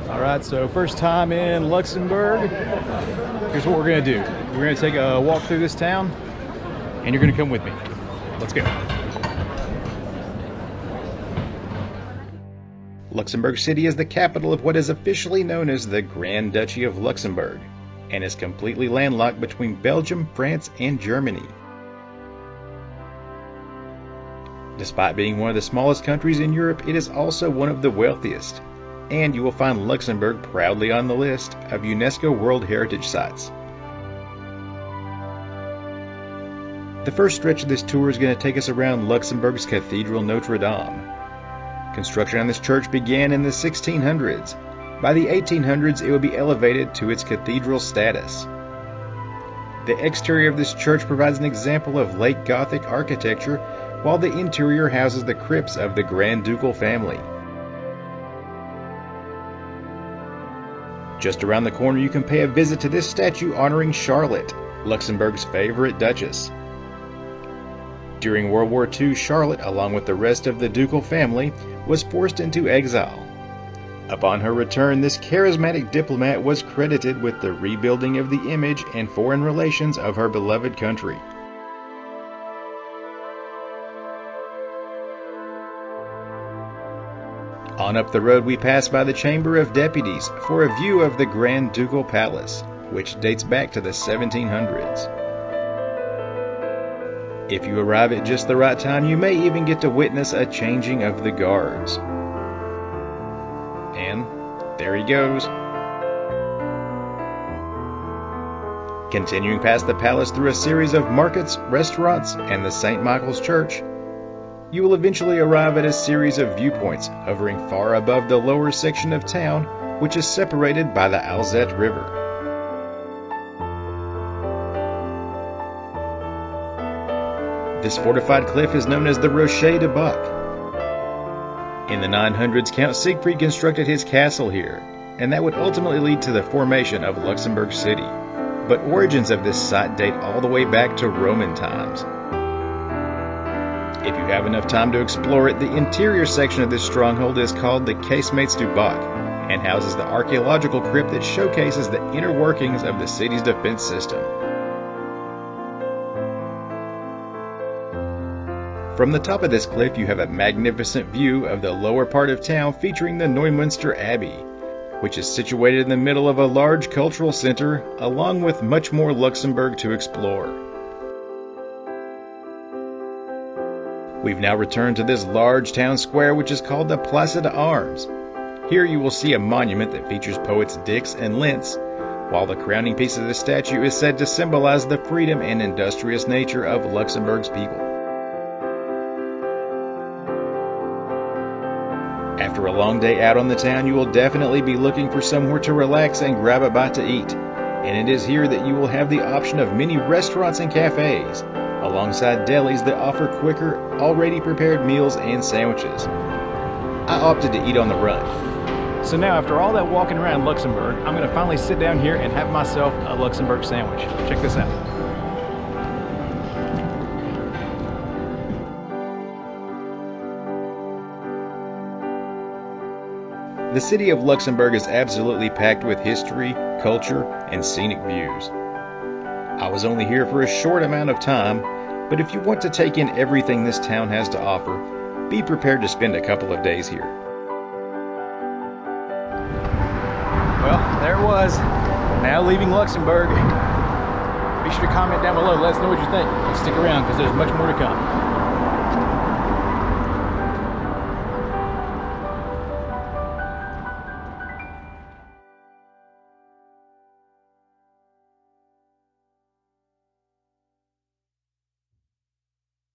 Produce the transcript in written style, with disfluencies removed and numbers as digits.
All right, so first time in Luxembourg. Here's what we're gonna do. We're gonna take a walk through this town, and you're gonna come with me. Let's go. Luxembourg City is the capital of what is officially known as the Grand Duchy of Luxembourg, and is completely landlocked between Belgium, France, and Germany. Despite being one of the smallest countries in Europe, it is also one of the wealthiest, and you will find Luxembourg proudly on the list of UNESCO World Heritage Sites. The first stretch of this tour is going to take us around Luxembourg's Cathedral Notre Dame. Construction on this church began in the 1600s. By the 1800s, it would be elevated to its cathedral status. The exterior of this church provides an example of late Gothic architecture, while the interior houses the crypts of the Grand Ducal family. Just around the corner, you can pay a visit to this statue honoring Charlotte, Luxembourg's favorite duchess. During World War II, Charlotte, along with the rest of the ducal family, was forced into exile. Upon her return, this charismatic diplomat was credited with the rebuilding of the image and foreign relations of her beloved country. On up the road, we pass by the Chamber of Deputies for a view of the Grand Ducal Palace, which dates back to the 1700s. If you arrive at just the right time, you may even get to witness a changing of the guards. And there he goes. Continuing past the palace through a series of markets, restaurants, and the St. Michael's Church, you will eventually arrive at a series of viewpoints hovering far above the lower section of town, which is separated by the Alzette River. This fortified cliff is known as the Rocher du Bock. In the 900s, Count Siegfried constructed his castle here, and that would ultimately lead to the formation of Luxembourg City. But origins of this site date all the way back to Roman times. If you have enough time to explore it, the interior section of this stronghold is called the Casemates du Bock and houses the archaeological crypt that showcases the inner workings of the city's defense system. From the top of this cliff, you have a magnificent view of the lower part of town featuring the Neumunster Abbey, which is situated in the middle of a large cultural center, along with much more Luxembourg to explore. We've now returned to this large town square, which is called the Place d'Armes. Here you will see a monument that features poets Dix and Lentz, while the crowning piece of the statue is said to symbolize the freedom and industrious nature of Luxembourg's people. After a long day out on the town, you will definitely be looking for somewhere to relax and grab a bite to eat. And it is here that you will have the option of many restaurants and cafes, alongside delis that offer quicker, already prepared meals and sandwiches. I opted to eat on the run. So now, after all that walking around Luxembourg, I'm gonna finally sit down here and have myself a Luxembourg sandwich. Check this out. The city of Luxembourg is absolutely packed with history, culture, and scenic views. I was only here for a short amount of time, but if you want to take in everything this town has to offer, be prepared to spend a couple of days here. Well, there it was. Now leaving Luxembourg. Be sure to comment down below. Let us know what you think. Stick around because there's much more to come.